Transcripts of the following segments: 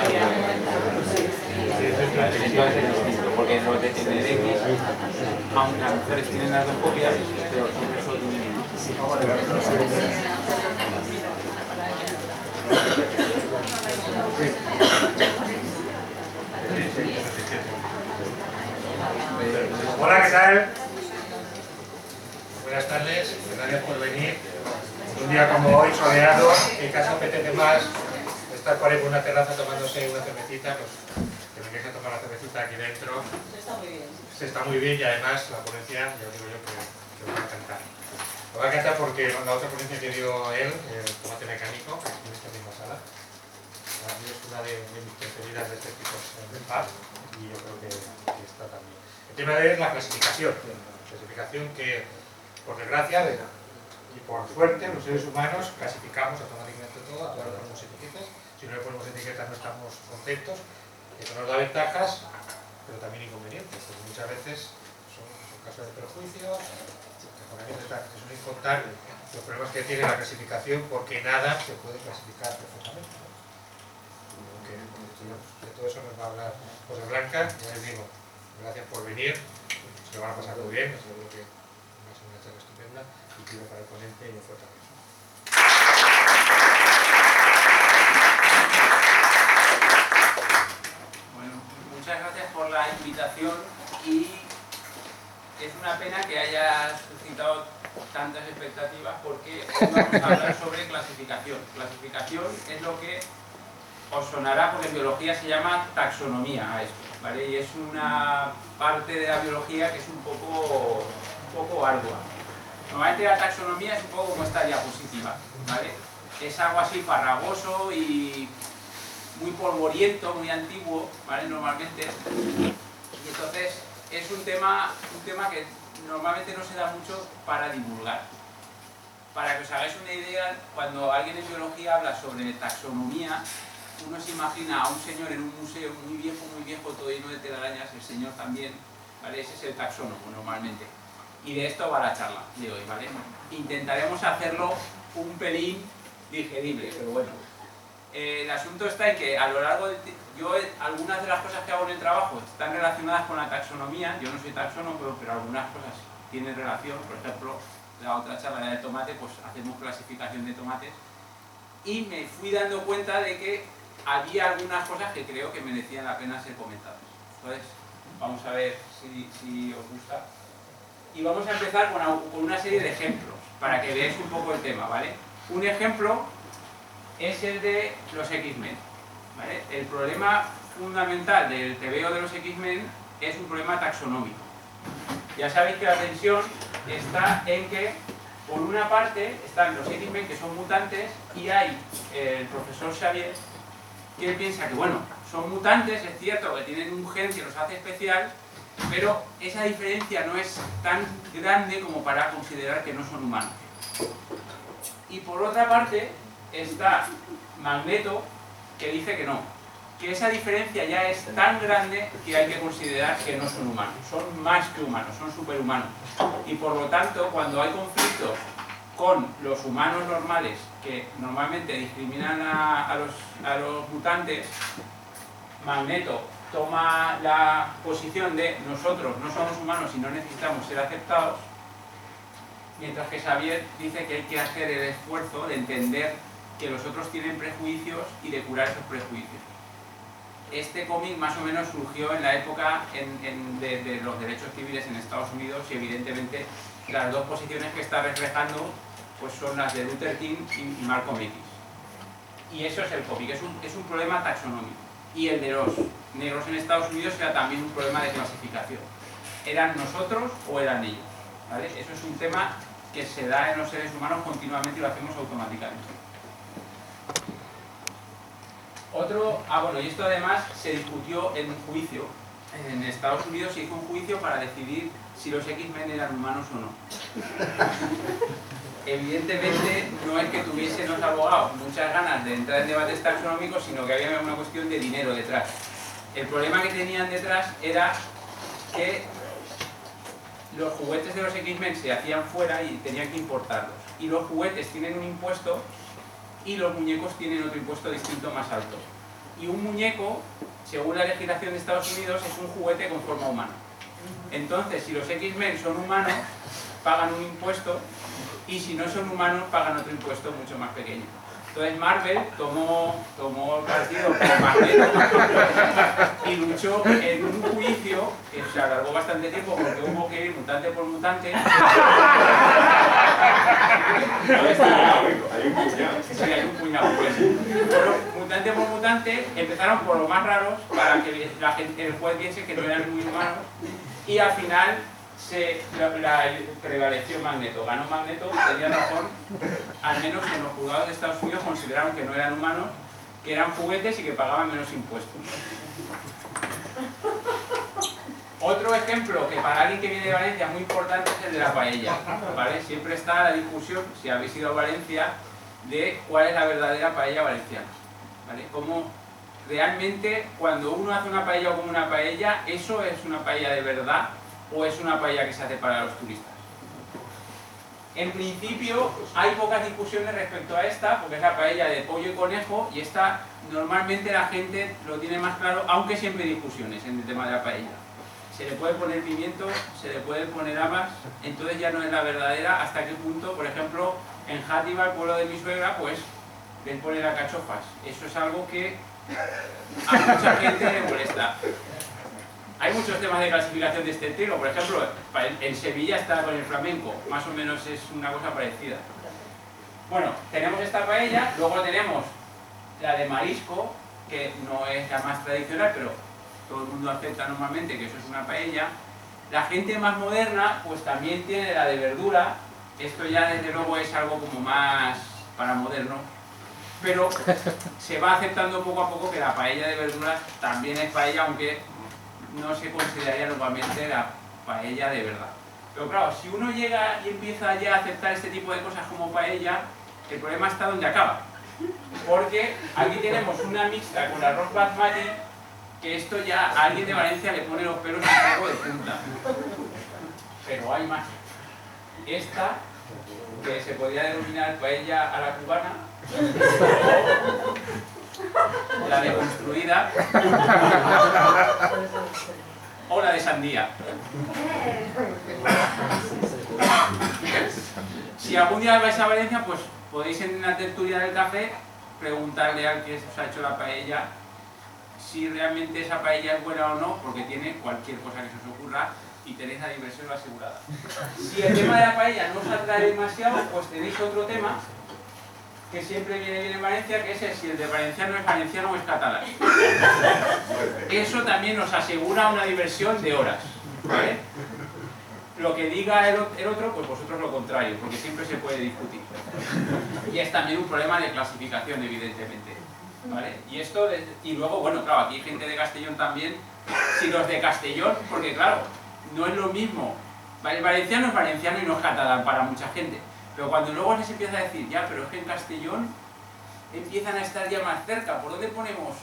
Entonces es distinto, porque los de X, aunque las mujeres tienen las dos copias, pero el sexo tiene... Hola, ¿qué tal? Buenas tardes, gracias por venir. Un día como hoy, soleado, que casi apetece más estar por ahí por una terraza tomándose una cervecita, pues que vengáis a tomar la cervecita aquí dentro. Se está muy bien y además la ponencia, ya os digo yo que os va a encantar. Os va a encantar porque la otra ponencia que dio él, el tomate mecánico, aquí en esta misma sala, a mí es una de mis preferidas de este tipo de pub y yo creo que esta también. El tema es la clasificación. La clasificación que, por desgracia y por suerte, los seres humanos clasificamos automáticamente todo, ahora le ponemos etiquetas. Si no le ponemos etiquetas no estamos contentos. Eso nos da ventajas, pero también inconvenientes, porque muchas veces son casos de perjuicios, que suelen contar los problemas que tiene la clasificación, porque nada se puede clasificar perfectamente. De todo eso nos va a hablar José Blanca. Ya les digo, gracias por venir, se lo van a pasar muy bien, seguro que va a ser una charla estupenda y pido para el ponente y un fuerte abrazo. Bueno, muchas gracias por la invitación y es una pena que haya suscitado tantas expectativas porque hoy vamos a hablar sobre clasificación. Clasificación es lo que os sonará, porque en biología se llama taxonomía a esto, ¿vale? Y es una parte de la biología que es un poco ardua. Normalmente la taxonomía es un poco como esta diapositiva, ¿vale? Es algo así farragoso y muy polvoriento, muy antiguo, ¿vale? Normalmente. Y entonces es un tema que normalmente no se da mucho para divulgar. Para que os hagáis una idea, cuando alguien en biología habla sobre taxonomía, uno se imagina a un señor en un museo muy viejo, todo lleno de telarañas, el señor también, ¿vale? Ese es el taxónomo normalmente. Y de esto va la charla de hoy, ¿vale? Intentaremos hacerlo un pelín digerible, pero bueno. El asunto está en que a lo largo de... algunas de las cosas que hago en el trabajo están relacionadas con la taxonomía. Yo no soy taxónomo, pero algunas cosas tienen relación. Por ejemplo, la otra charla del tomate, pues hacemos clasificación de tomates. Y me fui dando cuenta de que había algunas cosas que creo que merecían la pena ser comentadas. Entonces, vamos a ver si os gusta. Y vamos a empezar con una serie de ejemplos, para que veáis un poco el tema, ¿vale? Un ejemplo es el de los X-Men, ¿vale? El problema fundamental del TVO de los X-Men es un problema taxonómico. Ya sabéis que la tensión está en que, por una parte, están los X-Men que son mutantes y hay el profesor Xavier que él piensa que, bueno, son mutantes, es cierto que tienen un gen que los hace especial, pero esa diferencia no es tan grande como para considerar que no son humanos. Y por otra parte está Magneto, que dice que no, que esa diferencia ya es tan grande que hay que considerar que no son humanos, son más que humanos, son superhumanos. Y por lo tanto, cuando hay conflictos con los humanos normales, que normalmente discriminan a los mutantes, Magneto toma la posición de nosotros no somos humanos y no necesitamos ser aceptados, mientras que Xavier dice que hay que hacer el esfuerzo de entender que los otros tienen prejuicios y de curar esos prejuicios. Este cómic más o menos surgió en la época de los derechos civiles en Estados Unidos y evidentemente las dos posiciones que está reflejando pues son las de Luther King y Malcolm X. Y eso es el cómic, es un problema taxonómico. Y el de los negros en Estados Unidos era también un problema de clasificación. ¿Eran nosotros o eran ellos? ¿Vale? Eso es un tema que se da en los seres humanos continuamente y lo hacemos automáticamente. Y esto además se discutió en un juicio. En Estados Unidos se hizo un juicio para decidir si los X-Men eran humanos o no. Evidentemente no es que tuviesen los abogados muchas ganas de entrar en debates taxonómicos, sino que había una cuestión de dinero detrás. El problema que tenían detrás era que los juguetes de los X-Men se hacían fuera y tenían que importarlos. Y los juguetes tienen un impuesto y los muñecos tienen otro impuesto distinto más alto. Y un muñeco, según la legislación de Estados Unidos, es un juguete con forma humana. Entonces, si los X-Men son humanos, pagan un impuesto, y si no son humanos, pagan otro impuesto mucho más pequeño. Entonces Marvel tomó partido por Magneto y luchó en un juicio que se alargó bastante tiempo porque hubo que ir mutante por mutante. Hay un puñado. Sí, hay un puñado, pues. Pero mutante por mutante empezaron por los más raros para que el juez viese que no eran muy humanos y al final prevaleció Magneto, ganó Magneto, tenía razón, al menos en los juzgados de Estados Unidos consideraron que no eran humanos, que eran juguetes y que pagaban menos impuestos. Otro ejemplo que para alguien que viene de Valencia es muy importante es el de la paella, ¿vale? Siempre está la discusión, si habéis ido a Valencia, de cuál es la verdadera paella valenciana, ¿vale? Como realmente cuando uno hace una paella o como una paella, ¿eso es una paella de verdad o es una paella que se hace para los turistas? En principio hay pocas discusiones respecto a esta, porque es la paella de pollo y conejo, y esta normalmente la gente lo tiene más claro, aunque siempre hay discusiones en el tema de la paella. Se le puede poner pimiento, se le puede poner habas, entonces ya no es la verdadera. Hasta qué punto, por ejemplo, en Játiva, el pueblo de mi suegra, pues les ponen alcachofas. Eso es algo que a mucha gente le molesta. Hay muchos temas de clasificación de este estilo, por ejemplo, en Sevilla está con el flamenco, más o menos es una cosa parecida. Bueno, tenemos esta paella, luego tenemos la de marisco, que no es la más tradicional, pero todo el mundo acepta normalmente que eso es una paella. La gente más moderna, pues también tiene la de verdura, esto ya desde luego es algo como más para moderno, pero se va aceptando poco a poco que la paella de verduras también es paella, aunque no se consideraría normalmente la paella de verdad. Pero claro, si uno llega y empieza ya a aceptar este tipo de cosas como paella, el problema está donde acaba. Porque aquí tenemos una mixta con arroz basmati, que esto ya a alguien de Valencia le pone los pelos un poco de punta. Pero hay más. Esta, que se podría denominar paella a la cubana, la deconstruida, o la de sandía. Si algún día vais a Valencia, pues podéis en una tertulia del café preguntarle al que os ha hecho la paella si realmente esa paella es buena o no, porque tiene cualquier cosa que se os ocurra y tenéis la diversión asegurada. Si el tema de la paella no os atrae demasiado, pues tenéis otro tema que siempre viene bien en Valencia, que es si el de valenciano es valenciano o es catalán. Eso también nos asegura una diversión de horas, ¿vale? Lo que diga el otro, pues vosotros lo contrario, porque siempre se puede discutir. Y es también un problema de clasificación, evidentemente, ¿vale? Y luego, bueno, claro, aquí hay gente de Castellón también. Si los de Castellón, porque claro, no es lo mismo. El valenciano es valenciano y no es catalán para mucha gente. Pero cuando luego les empieza a decir, ya, pero es que en Castellón empiezan a estar ya más cerca, ¿por dónde ponemos?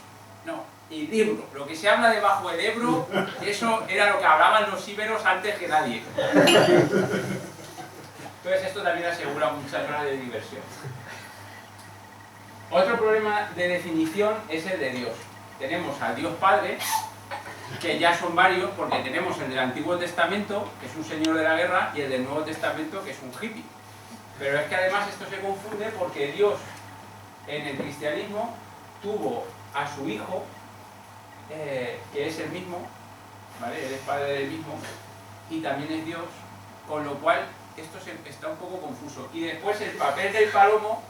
No, el Ebro, lo que se habla debajo del Ebro, eso era lo que hablaban los íberos antes que nadie. Entonces esto también asegura muchas horas de diversión. Otro problema de definición es el de Dios. Tenemos al Dios Padre, que ya son varios, porque tenemos el del Antiguo Testamento, que es un señor de la guerra, y el del Nuevo Testamento, que es un hippie. Pero es que además esto se confunde porque Dios en el cristianismo tuvo a su hijo, que es el mismo, ¿vale? Él es padre del mismo, y también es Dios, con lo cual esto está un poco confuso. Y después el papel del palomo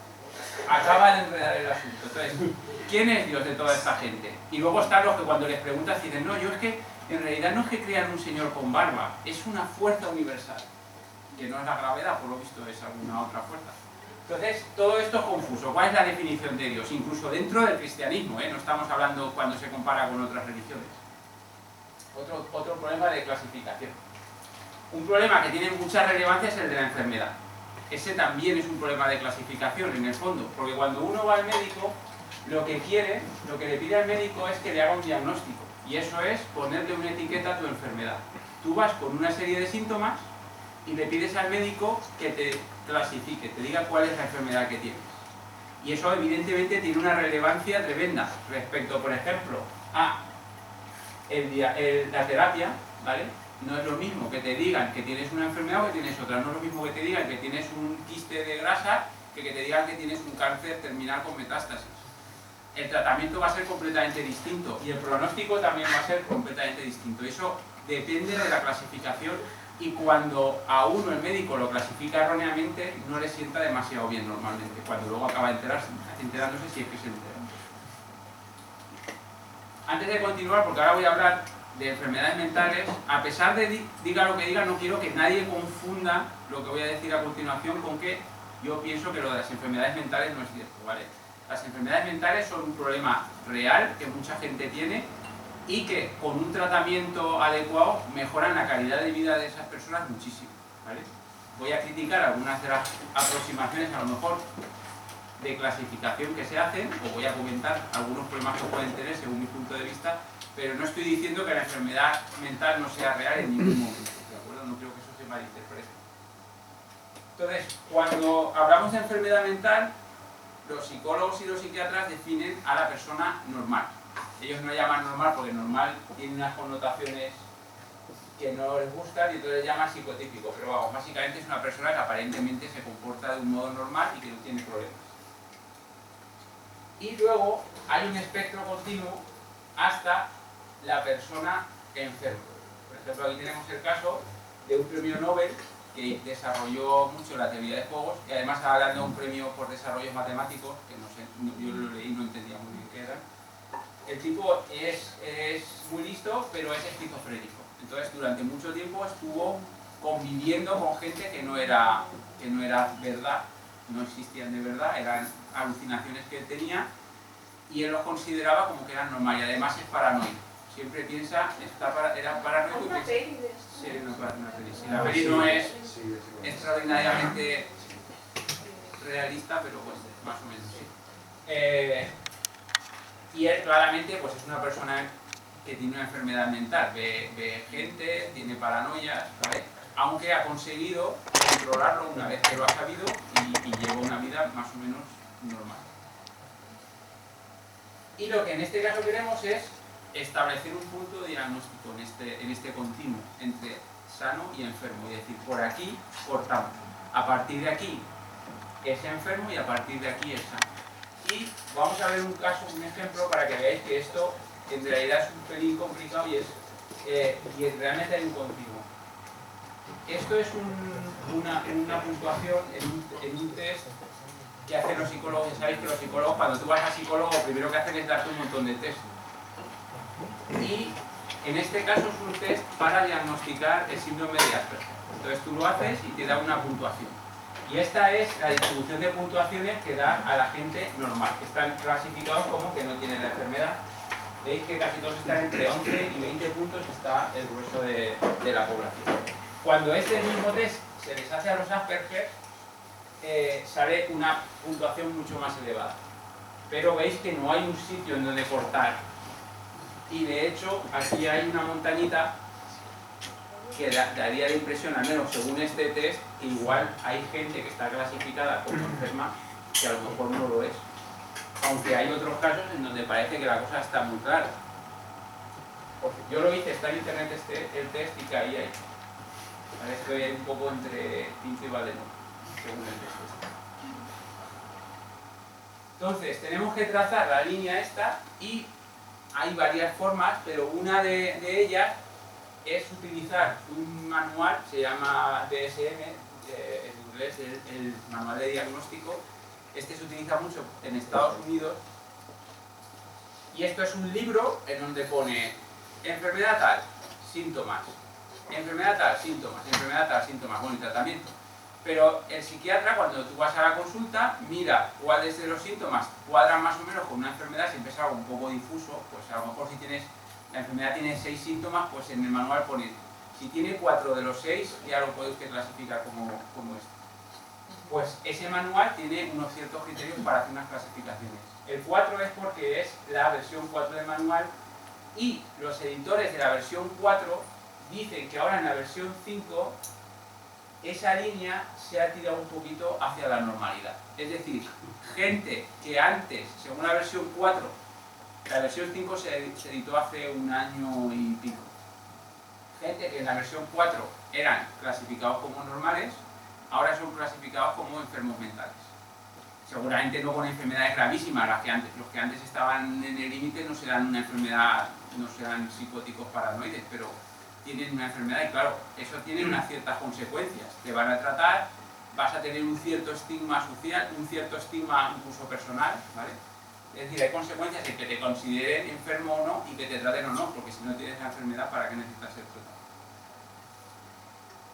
acaba de enredar el asunto. Entonces, ¿quién es Dios de toda esta gente? Y luego están los que cuando les preguntas dicen, no, yo es que en realidad no es que crean un señor con barba, es una fuerza universal. Que no es la gravedad, por lo visto es alguna otra fuerza. Entonces, todo esto es confuso. ¿Cuál es la definición de Dios? Incluso dentro del cristianismo, no estamos hablando cuando se compara con otras religiones. Otro problema de clasificación. Un problema que tiene mucha relevancia es el de la enfermedad. Ese también es un problema de clasificación en el fondo, porque cuando uno va al médico, lo que le pide al médico es que le haga un diagnóstico, y eso es ponerle una etiqueta a tu enfermedad. Tú vas con una serie de síntomas y le pides al médico que te clasifique, te diga cuál es la enfermedad que tienes. Y eso evidentemente tiene una relevancia tremenda respecto, por ejemplo, a la terapia, ¿vale? No es lo mismo que te digan que tienes una enfermedad o que tienes otra. No es lo mismo que te digan que tienes un quiste de grasa que te digan que tienes un cáncer terminal con metástasis. El tratamiento va a ser completamente distinto y el pronóstico también va a ser completamente distinto. Eso depende de la clasificación y cuando a uno el médico lo clasifica erróneamente no le sienta demasiado bien normalmente, cuando luego acaba enterándose si es que se entera. Antes de continuar, porque ahora voy a hablar de enfermedades mentales, a pesar de diga lo que diga, no quiero que nadie confunda lo que voy a decir a continuación con que yo pienso que lo de las enfermedades mentales no es cierto, ¿vale? Las enfermedades mentales son un problema real que mucha gente tiene y que con un tratamiento adecuado mejoran la calidad de vida de esas personas muchísimo, ¿vale? Voy a criticar algunas de las aproximaciones a lo mejor de clasificación que se hacen, o voy a comentar algunos problemas que pueden tener según mi punto de vista, pero no estoy diciendo que la enfermedad mental no sea real en ningún momento, ¿de acuerdo? No creo que eso se malinterprete. Entonces, cuando hablamos de enfermedad mental, los psicólogos y los psiquiatras definen a la persona normal. Ellos no llaman normal porque normal tiene unas connotaciones que no les gustan y entonces llaman psicotípico, pero vamos, básicamente es una persona que aparentemente se comporta de un modo normal y que no tiene problemas. Y luego hay un espectro continuo hasta la persona enferma. Por ejemplo, aquí tenemos el caso de un premio Nobel que desarrolló mucho la teoría de juegos y además ha ganado un premio por desarrollos matemáticos, que no sé, yo lo leí y no entendía muy bien qué era. El tipo es muy listo, pero es esquizofrénico. Entonces, durante mucho tiempo estuvo conviviendo con gente que no era verdad, no existían de verdad, eran alucinaciones que él tenía y él los consideraba como que eran normales. Y además es paranoico. Siempre piensa, era paranoico y piensa... Sí, una peli. Sí, la peli no es extraordinariamente realista, pero pues más o menos sí. Y él claramente pues es una persona que tiene una enfermedad mental, ve gente, tiene paranoias, ¿vale? Aunque ha conseguido controlarlo una vez que lo ha sabido y lleva una vida más o menos normal. Y lo que en este caso queremos es establecer un punto de diagnóstico en este continuo entre sano y enfermo, y decir, por aquí cortamos, a partir de aquí es enfermo y a partir de aquí es sano. Y vamos a ver un caso, un ejemplo para que veáis que esto en realidad es un pelín complicado y realmente hay un continuo. Esto es una puntuación en un test que hacen los psicólogos. Ya sabéis que los psicólogos, cuando tú vas al psicólogo, lo primero que hacen es darte un montón de test. Y en este caso es un test para diagnosticar el síndrome de Asperger. Entonces tú lo haces y te da una puntuación. Y esta es la distribución de puntuaciones que da a la gente normal, que están clasificados como que no tienen la enfermedad. Veis que casi todos están entre 11 y 20 puntos, está el grueso de la población. Cuando este mismo test se les hace a los Asperger, sale una puntuación mucho más elevada. Pero veis que no hay un sitio en donde cortar. Y de hecho, aquí hay una montañita que daría la impresión, al menos según este test, que igual hay gente que está clasificada como enferma que a lo mejor no lo es. Aunque hay otros casos en donde parece que la cosa está muy clara. Porque yo lo hice, está en internet el test y caí ahí. Vale, estoy un poco entre Pinto y Valdenor, según el test. Entonces, tenemos que trazar la línea esta y hay varias formas, pero una de ellas es utilizar un manual, se llama DSM, en inglés el manual de diagnóstico. Este se utiliza mucho en Estados Unidos y esto es un libro en donde pone enfermedad tal, síntomas, enfermedad tal, síntomas, enfermedad tal, síntomas, bueno, y tratamiento. Pero el psiquiatra, cuando tú vas a la consulta, mira cuáles de los síntomas cuadran más o menos con una enfermedad. Siempre es algo un poco difuso, pues a lo mejor si la enfermedad tiene 6 síntomas, pues en el manual pone, si tiene 4 de los 6, ya lo podéis clasificar como esto. Pues ese manual tiene unos ciertos criterios para hacer unas clasificaciones. El 4 es porque es la versión 4 del manual y los editores de la versión 4 dicen que ahora en la versión 5 esa línea se ha tirado un poquito hacia la normalidad. Es decir, gente que antes, según la versión 4, la versión 5 se editó hace un año y pico, gente que en la versión 4 eran clasificados como normales, ahora son clasificados como enfermos mentales. Seguramente no con enfermedades gravísimas, los que antes estaban en el límite no serán una enfermedad, no serán psicóticos paranoides, pero tienen una enfermedad y claro, eso tiene unas ciertas consecuencias. Te van a tratar, vas a tener un cierto estigma social, un cierto estigma incluso personal, ¿vale? Es decir, hay consecuencias en que te consideren enfermo o no y que te traten o no, porque si no tienes la enfermedad, ¿para qué necesitas ser tratado?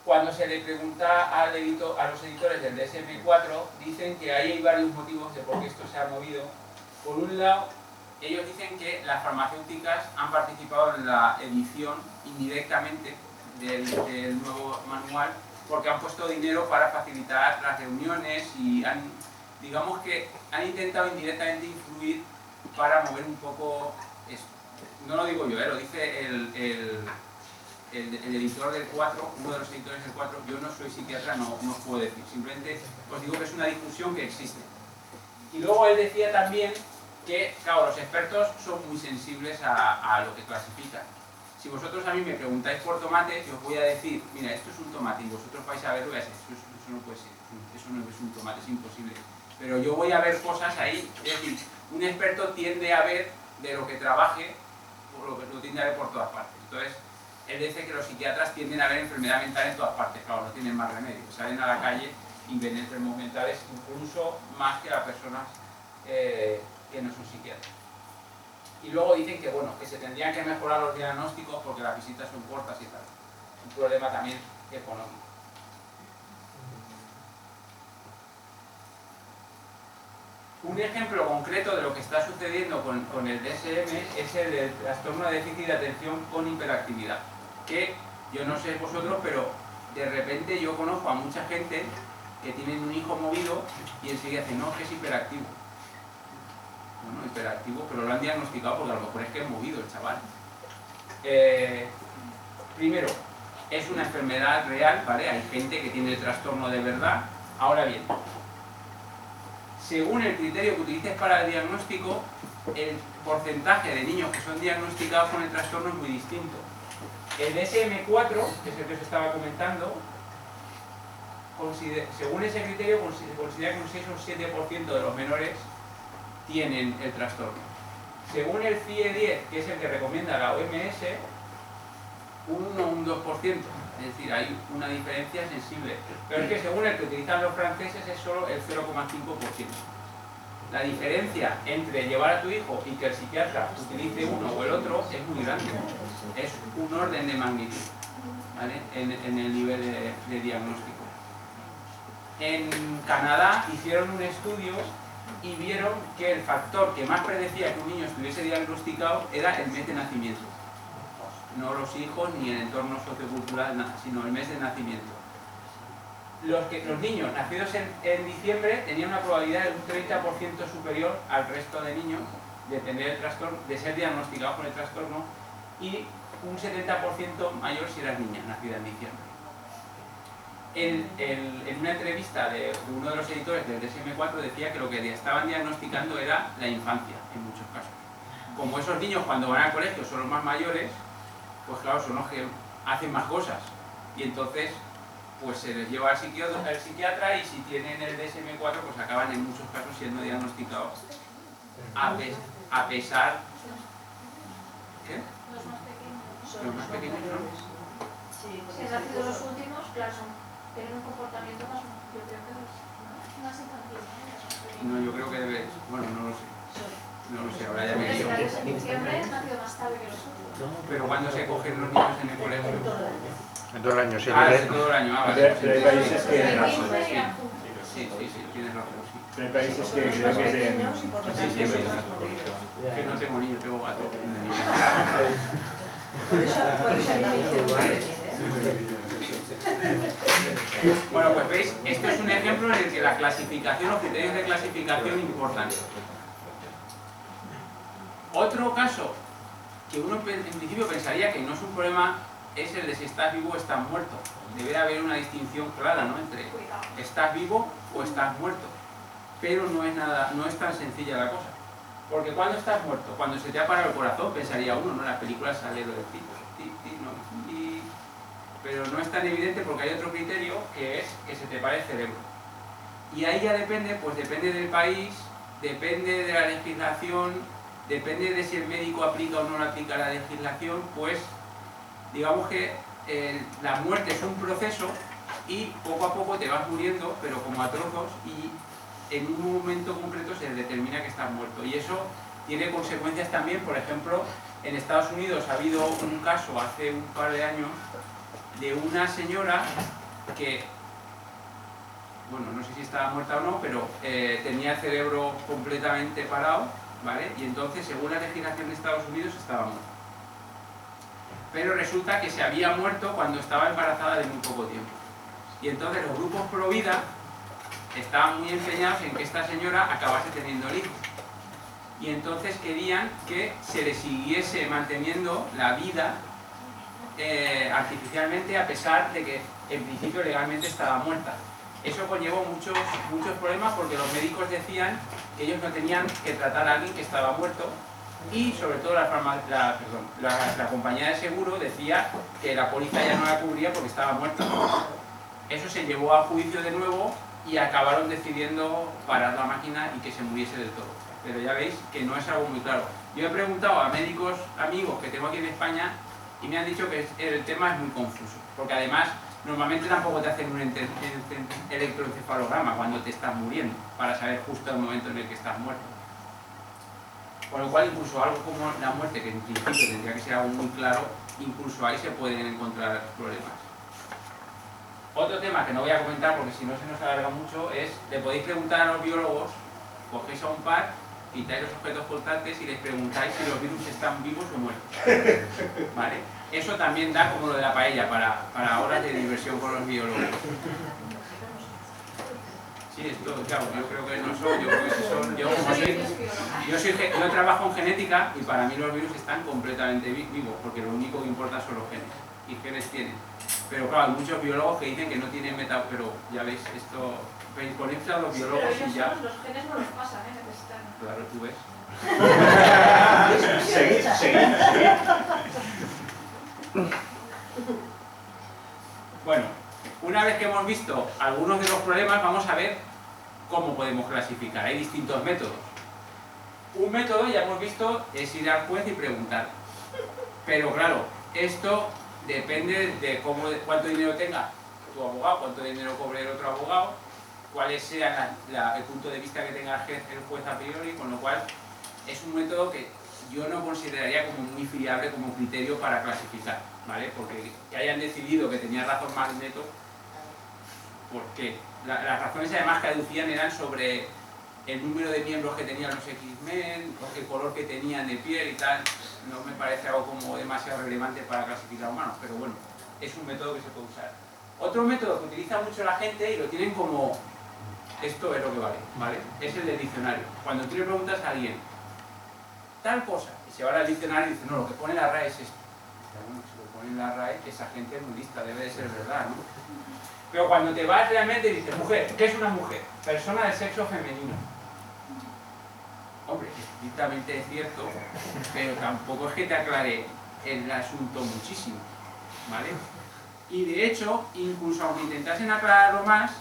Cuando se le pregunta a los editores del DSM-4, dicen que ahí hay varios motivos de por qué esto se ha movido. Por un lado, ellos dicen que las farmacéuticas han participado en la edición indirectamente del nuevo manual porque han puesto dinero para facilitar las reuniones y digamos que han intentado indirectamente influir para mover un poco esto. No lo digo yo, lo dice el editor del 4, uno de los editores del 4, yo no soy psiquiatra, no os puedo decir, simplemente os digo que es una discusión que existe. Y luego él decía también que, claro, los expertos son muy sensibles a lo que clasifican. Si vosotros a mí me preguntáis por tomate, yo os voy a decir, mira, esto es un tomate, y vosotros vais a verlo y vais a decir, eso no puede ser, eso no es un tomate, es imposible. Pero yo voy a ver cosas ahí, es decir, un experto tiende a ver de lo que trabaje, lo tiende a ver por todas partes. Entonces, él dice que los psiquiatras tienden a ver enfermedad mental en todas partes, claro, no tienen más remedio, salen a la calle y ven enfermos mentales incluso más que las personas que no son psiquiatras. Y luego dicen que, bueno, que se tendrían que mejorar los diagnósticos porque las visitas son cortas y tal. Un problema también económico. Un ejemplo concreto de lo que está sucediendo con el DSM es el del trastorno de déficit de atención con hiperactividad. Que yo no sé vosotros, pero de repente yo conozco a mucha gente que tienen un hijo movido y enseguida dicen, no, es que es hiperactivo. Bueno, hiperactivo, pero lo han diagnosticado porque a lo mejor es que es movido el chaval. Primero, es una enfermedad real, ¿vale? Hay gente que tiene el trastorno de verdad. Ahora bien, según el criterio que utilices para el diagnóstico, el porcentaje de niños que son diagnosticados con el trastorno es muy distinto. El DSM-4, que es el que os estaba comentando, según ese criterio considera que un 6 o un 7% de los menores tienen el trastorno. Según el CIE-10, que es el que recomienda la OMS, un 1 o un 2%. Es decir, hay una diferencia sensible. Pero es que según el que utilizan los franceses es solo el 0,5%. La diferencia entre llevar a tu hijo y que el psiquiatra utilice uno o el otro es muy grande. Es un orden de magnitud, ¿vale? en el nivel de diagnóstico. En Canadá hicieron un estudio y vieron que el factor que más predecía que un niño estuviese diagnosticado era el mes de nacimiento. No los hijos ni el entorno sociocultural, sino el mes de nacimiento. Los niños nacidos en diciembre tenían una probabilidad de un 30% superior al resto de niños de tener el trastorno, de ser diagnosticados con el trastorno, y un 70% mayor si eras niña, nacida en diciembre. En una entrevista de uno de los editores del DSM-4 decía que lo que estaban diagnosticando era la infancia, en muchos casos. Como esos niños cuando van al colegio son los más mayores, pues claro, son los que hacen más cosas. Y entonces, pues se les lleva al psiquiatra y si tienen el DSM-4, pues acaban en muchos casos siendo diagnosticados a pesar... ¿Qué? Los más pequeños. ¿Los más pequeños son? Sí, porque han sido los últimos, claro, tienen un comportamiento más, yo creo que más infantil, ¿no? No, yo creo que debe... Bueno, no lo sé. No lo sé, ahora ya me he ido. En diciembre han nacido más tarde que los otros. Pero ¿cuándo se cogen los niños en el colegio? En todo el año, sí. En todo el año, vale. Pero hay países que... Sí, tienes razón, sí. Hay países que creo que de... Sí, es verdad. Que no tengo niños, tengo gato. Bueno, pues veis, esto es un ejemplo en el que la clasificación, los criterios de clasificación importan. Otro caso que uno en principio pensaría que no es un problema es el de si estás vivo o estás muerto. Debe haber una distinción clara, ¿no?, entre estás vivo o estás muerto. Pero no es tan sencilla la cosa. Porque cuando estás muerto, cuando se te ha parado el corazón, pensaría uno, ¿no? En las películas sale lo del tic, ¿no? Pero no es tan evidente porque hay otro criterio que es que se te pare el cerebro. Y ahí ya depende, pues depende del país, depende de la legislación, depende de si el médico aplica o no aplica la legislación, pues digamos que la muerte es un proceso y poco a poco te vas muriendo, pero como a trozos, y en un momento concreto se determina que estás muerto. Y eso tiene consecuencias también. Por ejemplo, en Estados Unidos ha habido un caso hace un par de años de una señora que, bueno, no sé si estaba muerta o no, pero tenía el cerebro completamente parado, ¿vale? Y entonces, según la legislación de Estados Unidos, estaba muerta. Pero resulta que se había muerto cuando estaba embarazada de muy poco tiempo. Y entonces los grupos pro vida estaban muy empeñados en que esta señora acabase teniendo el hijo. Y entonces querían que se le siguiese manteniendo la vida artificialmente, a pesar de que en principio legalmente estaba muerta. Eso conllevó muchos problemas porque los médicos decían que ellos no tenían que tratar a alguien que estaba muerto, y sobre todo la compañía de seguro decía que la póliza ya no la cubría porque estaba muerta. Eso se llevó a juicio de nuevo y acabaron decidiendo parar la máquina y que se muriese del todo. Pero ya veis que no es algo muy claro. Yo he preguntado a médicos amigos que tengo aquí en España y me han dicho que el tema es muy confuso, porque además normalmente tampoco te hacen un electroencefalograma cuando te estás muriendo para saber justo el momento en el que estás muerto. Con lo cual, incluso algo como la muerte, que en principio tendría que ser algo muy claro, incluso ahí se pueden encontrar problemas. Otro tema que no voy a comentar porque si no se nos alarga mucho es, le podéis preguntar a los biólogos, cogéis a un par, quitáis los objetos portantes y les preguntáis si los virus están vivos o muertos. ¿Vale? Eso también da como lo de la paella para horas de diversión con los biólogos. Sí, esto, claro, yo creo que no son, yo creo que son, yo trabajo en genética y para mí los virus están completamente vivos, porque lo único que importa son los genes, y genes tienen. Pero claro, hay muchos biólogos que dicen que no tienen pero ya veis, esto, ponéis a los biólogos pero y ya... los genes no los pasan, necesitan. Claro, tú ves. Seguid. Bueno, una vez que hemos visto algunos de los problemas, vamos a ver cómo podemos clasificar. Hay distintos métodos. Un método, ya hemos visto, es ir al juez y preguntar. Pero claro, esto depende de cuánto dinero tenga tu abogado, cuánto dinero cobre el otro abogado, cuál sea el punto de vista que tenga el juez a priori, con lo cual es un método que yo no consideraría como muy fiable como criterio para clasificar, ¿vale? Porque que hayan decidido que tenía razón Magneto, ¿por qué? Las razones además que aducían eran sobre el número de miembros que tenían los X-Men, el color que tenían de piel y tal. No me parece algo como demasiado relevante para clasificar humanos, pero bueno, es un método que se puede usar. Otro método que utiliza mucho la gente y lo tienen como esto es lo que vale, ¿vale? Es el del diccionario. Cuando tú le preguntas a alguien tal cosa, y se va al diccionario y dice, no, lo que pone en la RAE es esto. Pero bueno, si lo pone en la RAE, esa gente es muy lista, debe de ser verdad, ¿no? Pero cuando te vas realmente y dices, mujer, ¿qué es una mujer? Persona de sexo femenino. Hombre, estrictamente es cierto, pero tampoco es que te aclare el asunto muchísimo, ¿vale? Y de hecho, incluso aunque intentasen aclararlo más,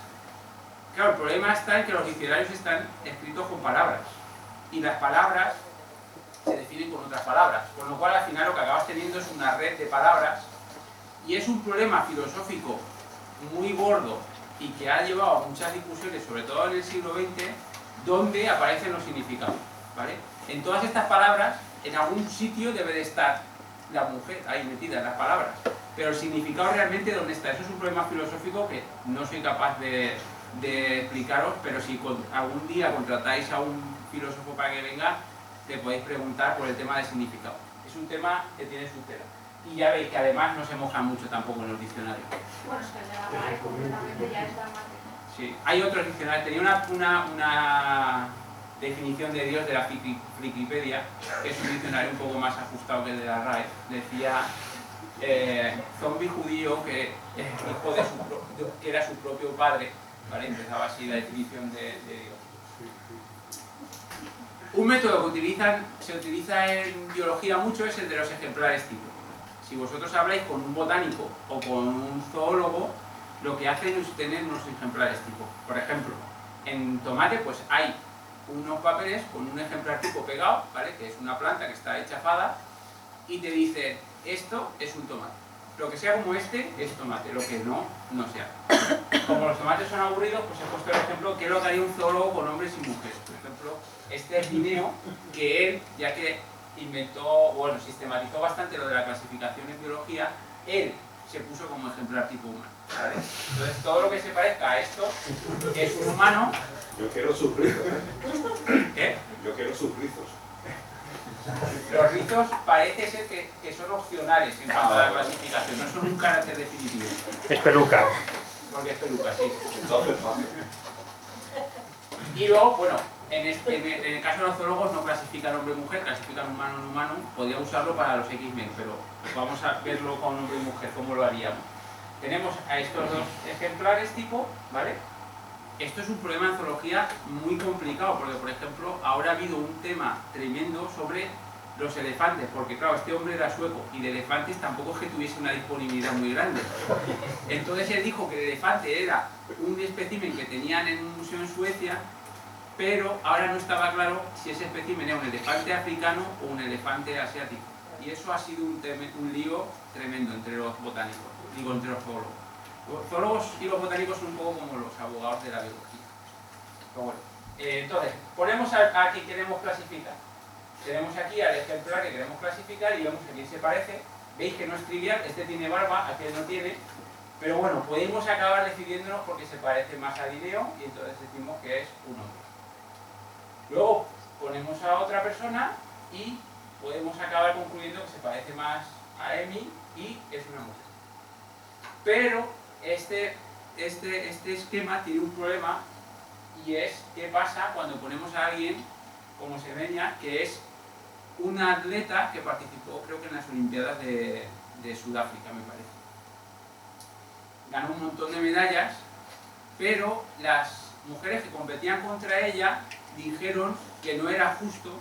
claro, el problema está en que los diccionarios están escritos con palabras, y las palabras se definen con otras palabras, con lo cual al final lo que acabas teniendo es una red de palabras, y es un problema filosófico muy gordo y que ha llevado a muchas discusiones, sobre todo en el siglo XX, donde aparecen los significados, ¿vale? En todas estas palabras, en algún sitio debe de estar la mujer ahí metida en las palabras, pero el significado realmente ¿dónde está? Eso es un problema filosófico que no soy capaz de explicaros, pero si algún día contratáis a un filósofo para que venga, le podéis preguntar por el tema del significado. Es un tema que tiene su tela. Y ya veis que además no se mojan mucho tampoco en los diccionarios. Bueno, es que el de la RAE completamente ya es dramático. Sí, hay otros diccionarios. Tenía una definición de Dios de la Wikipedia, que es un diccionario un poco más ajustado que el de la RAE. Decía zombie judío que que era su propio padre, ¿vale? Empezaba así la definición de Dios. Un método que se utiliza en biología mucho es el de los ejemplares tipo. Si vosotros habláis con un botánico o con un zoólogo, lo que hacen es tener unos ejemplares tipo. Por ejemplo, en tomate pues hay unos papeles con un ejemplar tipo pegado, ¿vale? Que es una planta que está hechafada, y te dicen, esto es un tomate. Lo que sea como este es tomate, lo que no, no sea. Como los tomates son aburridos, pues he puesto el ejemplo que lo que haría un zoólogo con hombres y mujeres. Por ejemplo, este es Linneo, que él, ya que sistematizó bastante lo de la clasificación en biología, él se puso como ejemplar tipo humano, ¿vale? Entonces, todo lo que se parezca a esto es un humano. Yo quiero sus rizos, ¿Qué? Yo quiero sus rizos. Los rizos parece ser que son opcionales en cuanto a la clasificación, no son un carácter definitivo. Es peluca. Porque es peluca, sí. Entonces, fácil. Y luego, bueno, en el caso de los zoólogos no clasifican hombre y mujer, clasifican humano en humano. Podría usarlo para los X-Men, pero vamos a verlo con hombre y mujer, cómo lo haríamos. Tenemos a estos dos ejemplares tipo, ¿vale? Esto es un problema en zoología muy complicado, porque, por ejemplo, ahora ha habido un tema tremendo sobre los elefantes, porque, claro, este hombre era sueco, y de elefantes tampoco es que tuviese una disponibilidad muy grande. Entonces él dijo que el elefante era un espécimen que tenían en un museo en Suecia, pero ahora no estaba claro si ese espécimen era un elefante africano o un elefante asiático. Y eso ha sido un lío tremendo entre los botánicos, entre los zoólogos. Los zoólogos y los botánicos son un poco como los abogados de la biología. Pero bueno, entonces, ponemos a quien queremos clasificar. Tenemos aquí al ejemplar que queremos clasificar y vemos a quién se parece. Veis que no es trivial, este tiene barba, aquel no tiene. Pero bueno, podemos acabar decidiéndonos porque se parece más a Linneo y entonces decimos que es un hombre. Luego ponemos a otra persona y podemos acabar concluyendo que se parece más a Emi y es una mujer. Pero este esquema tiene un problema, y es qué pasa cuando ponemos a alguien como Semenya, que es un atleta que participó, creo que en las Olimpiadas de Sudáfrica, me parece. Ganó un montón de medallas, pero las mujeres que competían contra ella dijeron que no era justo,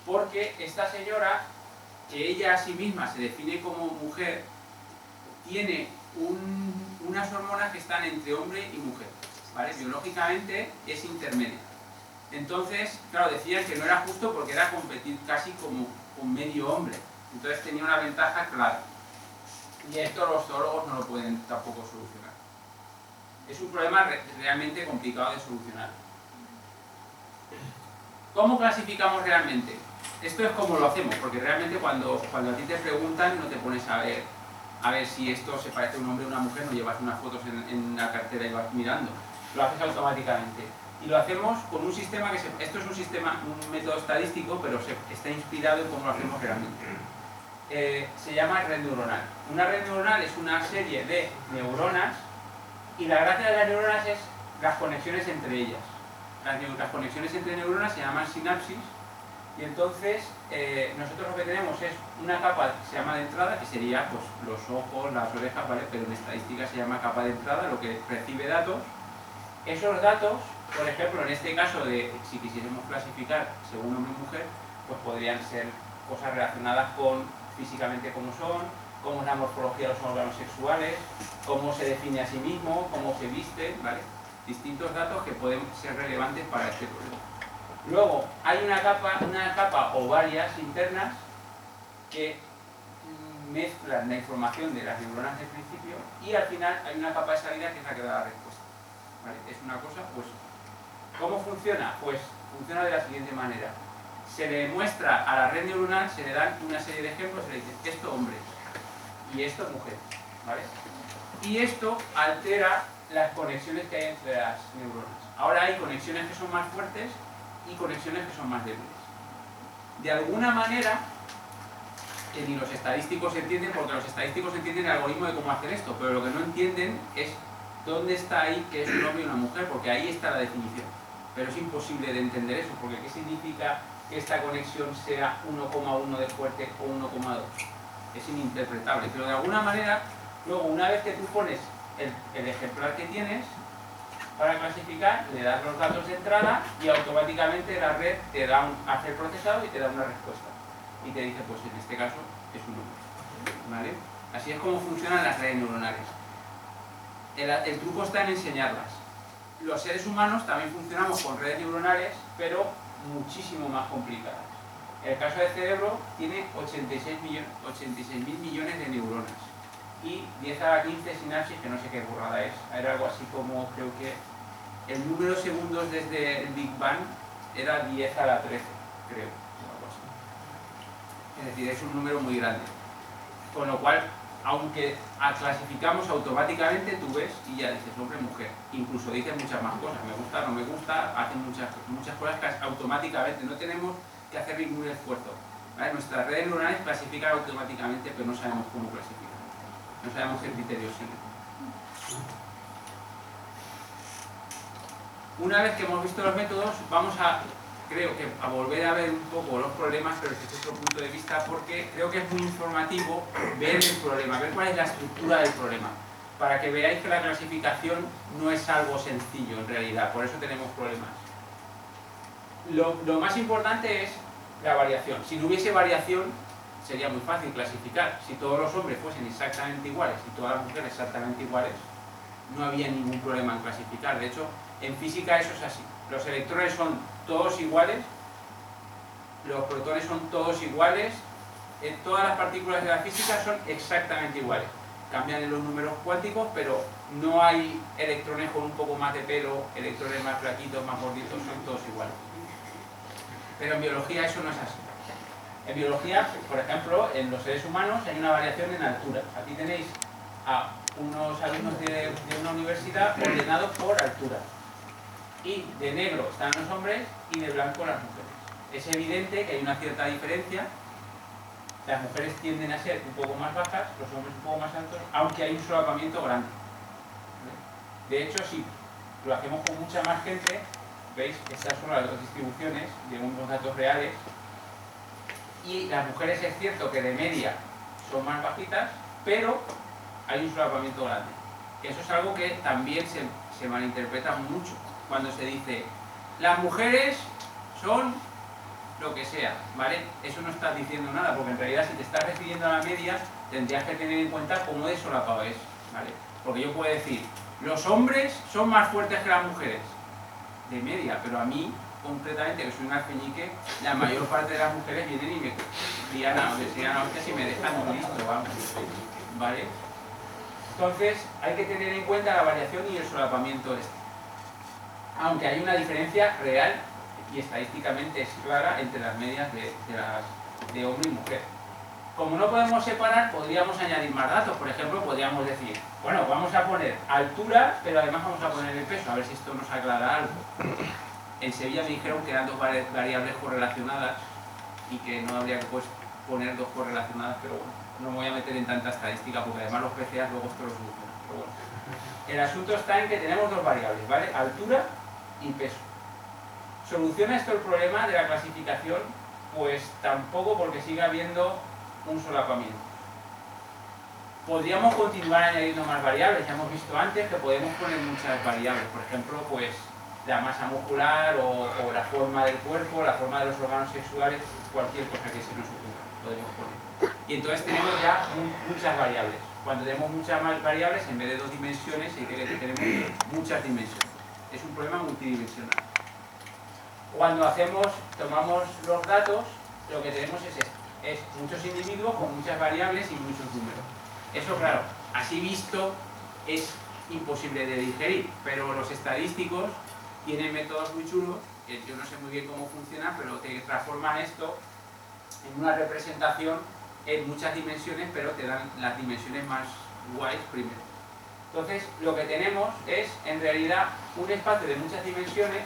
porque esta señora, que ella a sí misma se define como mujer, tiene unas hormonas que están entre hombre y mujer, ¿vale? Biológicamente es intermedia. Entonces, claro, decían que no era justo porque era competir casi como un medio hombre. Entonces tenía una ventaja clara. Y esto los zoólogos no lo pueden tampoco solucionar. Es un problema realmente complicado de solucionar. ¿Cómo clasificamos realmente? Esto es como lo hacemos, porque realmente cuando a ti te preguntan no te pones a ver si esto se parece a un hombre o una mujer, no llevas unas fotos en la cartera y vas mirando. Lo haces automáticamente. Y lo hacemos con un sistema esto es un método estadístico, pero está inspirado en cómo lo hacemos realmente. Se llama red neuronal. Una red neuronal es una serie de neuronas, y la gracia de las neuronas es las conexiones entre ellas. Las conexiones entre neuronas se llaman sinapsis, y entonces nosotros lo que tenemos es una capa que se llama de entrada, que sería pues, los ojos, las orejas, ¿vale? Pero en estadística se llama capa de entrada, lo que recibe datos. Esos datos, por ejemplo, en este caso de si quisiéramos clasificar según hombre y mujer, pues podrían ser cosas relacionadas con físicamente cómo son, cómo es la morfología de los órganos sexuales, cómo se define a sí mismo, cómo se viste, ¿vale? Distintos datos que pueden ser relevantes para este problema. Luego, hay una capa o varias internas que mezclan la información de las neuronas del principio, y al final hay una capa de salida que es la que da la respuesta. ¿Vale? Es una cosa, pues, ¿cómo funciona? Pues funciona de la siguiente manera. Se le muestra a la red neuronal, se le dan una serie de ejemplos, se le dice esto hombre y esto mujer, ¿vale? Y esto altera las conexiones que hay entre las neuronas. Ahora hay conexiones que son más fuertes y conexiones que son más débiles. De alguna manera, que ni los estadísticos entienden, porque los estadísticos entienden el algoritmo de cómo hacer esto, pero lo que no entienden es dónde está ahí que es un hombre y una mujer, porque ahí está la definición. Pero es imposible de entender eso, porque ¿qué significa que esta conexión sea 1,1 de fuerte o 1,2? es ininterpretable, pero de alguna manera, luego una vez que tú pones el ejemplar que tienes para clasificar, le das los datos de entrada y automáticamente la red te da hace el procesado y te da una respuesta. Y te dice, pues en este caso es un número. ¿Vale? Así es como funcionan las redes neuronales. El truco está en enseñarlas. Los seres humanos también funcionamos con redes neuronales, pero muchísimo más complicadas. El caso del cerebro tiene 86.000 millones de neuronas y 10 a la 15 sinapsis, que no sé qué burrada es. Era algo así como, creo que el número de segundos desde el Big Bang era 10 a la 13, creo. Algo así. Es decir, es un número muy grande. Con lo cual, aunque clasificamos automáticamente, tú ves y ya dices hombre, mujer. Incluso dices muchas más cosas. Me gusta, no me gusta, hacen muchas cosas que automáticamente. No tenemos que hacer ningún esfuerzo. ¿Vale? Nuestras redes neuronales clasifican automáticamente, pero no sabemos cómo clasificar. No sabemos qué criterios siguen. Una vez que hemos visto los métodos, vamos creo que a volver a ver un poco los problemas, pero desde otro punto de vista, porque creo que es muy informativo ver el problema, ver cuál es la estructura del problema, para que veáis que la clasificación no es algo sencillo en realidad, por eso tenemos problemas. Lo más importante es la variación. Si no hubiese variación, sería muy fácil clasificar. Si todos los hombres fuesen exactamente iguales y todas las mujeres exactamente iguales, no había ningún problema en clasificar. De hecho, en física eso es así. Los electrones son todos iguales, los protones son todos iguales, todas las partículas de la física son exactamente iguales. Cambian en los números cuánticos, pero no hay electrones con un poco más de pelo, electrones más flaquitos, más gorditos, son todos iguales. Pero en biología eso no es así. En biología, por ejemplo, en los seres humanos hay una variación en altura. Aquí tenéis a unos alumnos de una universidad ordenados por altura. Y de negro están los hombres y de blanco las mujeres. Es evidente que hay una cierta diferencia. Las mujeres tienden a ser un poco más bajas, los hombres un poco más altos, aunque hay un solapamiento grande. De hecho, si lo hacemos con mucha más gente, veis, estas son las dos distribuciones de unos datos reales. Y las mujeres es cierto que de media son más bajitas, pero hay un solapamiento grande. Eso es algo que también se malinterpreta mucho cuando se dice las mujeres son lo que sea, ¿vale? Eso no estás diciendo nada, porque en realidad si te estás refiriendo a la media, tendrías que tener en cuenta cómo de solapado es, ¿vale? Porque yo puedo decir, los hombres son más fuertes que las mujeres, de media, pero a mí, concretamente, que soy un alfeñique, la mayor parte de las mujeres vienen y me crían a hostias y me dejan muy listo, vamos, ¿vale? Entonces, hay que tener en cuenta la variación y el solapamiento este. Aunque hay una diferencia real y estadísticamente es clara entre las medias de hombre y mujer. Como no podemos separar, podríamos añadir más datos. Por ejemplo, podríamos decir, bueno, vamos a poner altura, pero además vamos a poner el peso, a ver si esto nos aclara algo. En Sevilla me dijeron que eran dos variables correlacionadas y que no habría que poner dos correlacionadas, pero bueno, no me voy a meter en tanta estadística porque además los PCAs luego esto lo solucionan. Pero bueno. El asunto está en que tenemos dos variables, ¿vale? Altura y peso. ¿Soluciona esto el problema de la clasificación? Pues tampoco, porque sigue habiendo un solapamiento. Podríamos continuar añadiendo más variables. Ya hemos visto antes que podemos poner muchas variables. Por ejemplo, pues la masa muscular o la forma del cuerpo, la forma de los órganos sexuales, cualquier cosa que se nos ocurra podemos poner. Y entonces tenemos ya muchas variables. Cuando tenemos muchas más variables, en vez de 2 dimensiones, tenemos muchas dimensiones. Es un problema multidimensional. Cuando tomamos los datos, lo que tenemos es esto. Es muchos individuos con muchas variables y muchos números. Eso, claro, así visto es imposible de digerir, pero los estadísticos tienen métodos muy chulos, que yo no sé muy bien cómo funcionan, pero te transforman esto en una representación en muchas dimensiones, pero te dan las dimensiones más guays primero. Entonces, lo que tenemos es, en realidad, un espacio de muchas dimensiones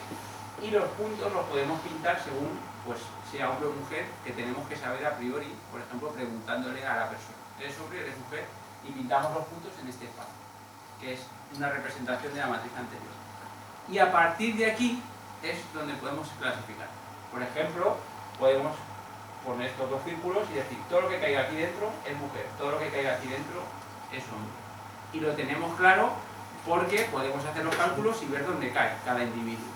y los puntos los podemos pintar según, pues, sea hombre o mujer, que tenemos que saber a priori, por ejemplo, preguntándole a la persona. ¿Eres hombre, eres mujer? Y pintamos los puntos en este espacio, que es una representación de la matriz anterior. Y a partir de aquí es donde podemos clasificar. Por ejemplo, podemos poner estos dos círculos y decir, todo lo que caiga aquí dentro es mujer, todo lo que caiga aquí dentro es hombre. Y lo tenemos claro porque podemos hacer los cálculos y ver dónde cae cada individuo.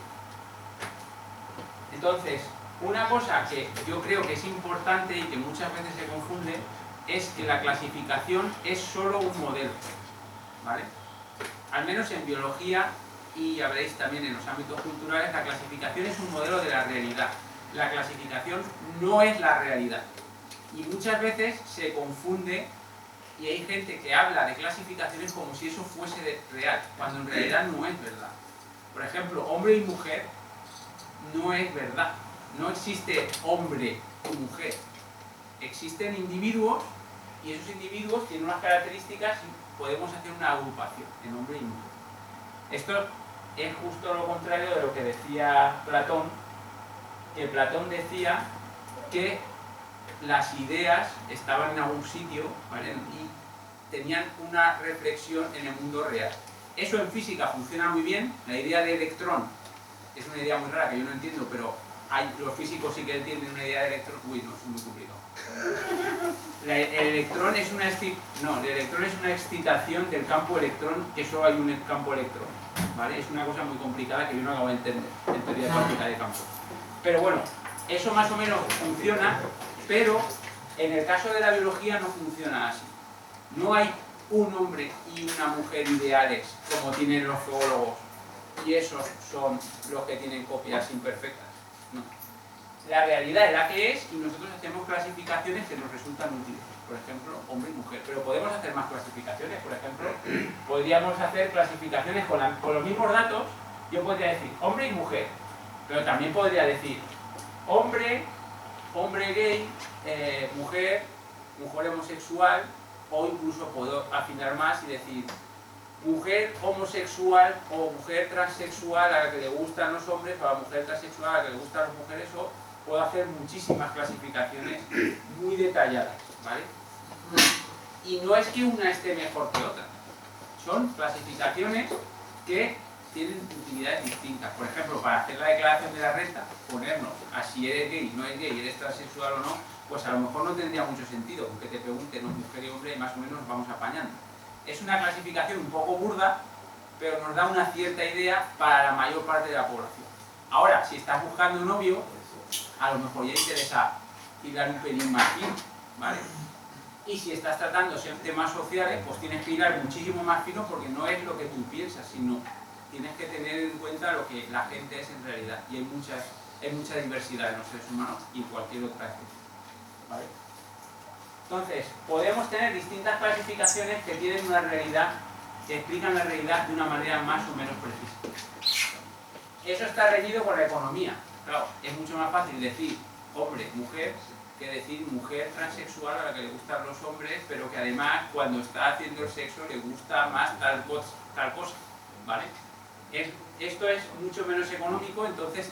Entonces, una cosa que yo creo que es importante y que muchas veces se confunde es que la clasificación es solo un modelo, ¿vale? Al menos en biología, y ya veréis también en los ámbitos culturales, la clasificación es un modelo de la realidad. La clasificación no es la realidad. Y muchas veces se confunde y hay gente que habla de clasificaciones como si eso fuese real, cuando en realidad no es verdad. Por ejemplo, hombre y mujer no es verdad. No existe hombre y mujer. Existen individuos y esos individuos tienen unas características y podemos hacer una agrupación en hombre y mujer. Esto es justo lo contrario de lo que decía Platón, que Platón decía que las ideas estaban en algún sitio, ¿vale? Y tenían una reflexión en el mundo real. Eso en física funciona muy bien. La idea de electrón es una idea muy rara que yo no entiendo, pero los físicos sí que entienden una idea de electrón. Uy, no, es muy complicado. El electrón es una excitación del campo electrón, que solo hay un campo electrón, ¿vale? Es una cosa muy complicada que yo no acabo de entender en teoría cuántica de campos. Pero bueno, eso más o menos funciona, pero en el caso de la biología no funciona así. No hay un hombre y una mujer ideales como tienen los zoólogos y esos son los que tienen copias imperfectas. No. La realidad es la que es y nosotros hacemos clasificaciones que nos resultan útiles. Por ejemplo, hombre y mujer. Pero podemos hacer más clasificaciones. Por ejemplo, podríamos hacer clasificaciones con los mismos datos. Yo podría decir hombre y mujer. Pero también podría decir hombre gay, mujer homosexual, o incluso puedo afinar más y decir mujer homosexual o mujer transexual a la que le gustan los hombres, o a la mujer transexual a la que le gustan las mujeres, o puedo hacer muchísimas clasificaciones muy detalladas, ¿vale? Y no es que una esté mejor que otra, son clasificaciones que tienen utilidades distintas. Por ejemplo, para hacer la declaración de la renta, ponernos a si eres gay, no eres gay, eres transexual o no, pues a lo mejor no tendría mucho sentido, aunque te pregunten, ¿no? Mujer y hombre, más o menos nos vamos apañando. Es una clasificación un poco burda, pero nos da una cierta idea para la mayor parte de la población. Ahora, si estás buscando un novio, a lo mejor ya interesa hilar un pelín más fino, ¿vale? Y si estás tratando temas sociales, pues tienes que hilar muchísimo más fino porque no es lo que tú piensas, sino tienes que tener en cuenta lo que la gente es en realidad. Y hay mucha diversidad en los seres humanos y en cualquier otra especie, ¿vale? Entonces, podemos tener distintas clasificaciones que tienen una realidad, que explican la realidad de una manera más o menos precisa. Eso está reñido con la economía. Claro, es mucho más fácil decir hombre, mujer, que decir mujer transexual a la que le gustan los hombres, pero que además cuando está haciendo el sexo le gusta más tal cosa, ¿vale? Esto es mucho menos económico, entonces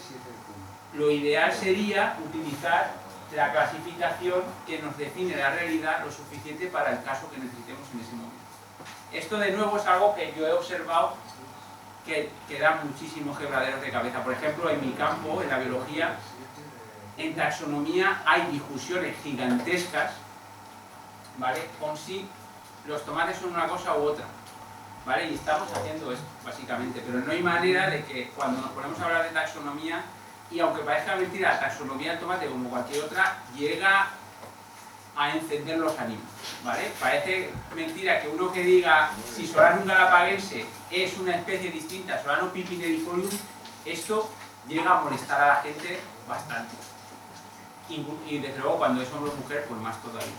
lo ideal sería utilizar la clasificación que nos define la realidad lo suficiente para el caso que necesitemos en ese momento. Esto de nuevo es algo que yo he observado que da muchísimos quebraderos de cabeza. Por ejemplo, en mi campo, en la biología, en taxonomía hay discusiones gigantescas, ¿vale? Con si los tomates son una cosa u otra, ¿vale? Y estamos haciendo esto, básicamente, pero no hay manera de que cuando nos ponemos a hablar de taxonomía, y aunque parezca mentira, la taxonomía del tomate, como cualquier otra, llega a encender los ánimos, ¿vale? Parece mentira que uno que diga si Solanum galapagense es una especie distinta a Solanum pipinellifolium, esto llega a molestar a la gente bastante. Y desde luego cuando es hombre o mujer, pues más todavía.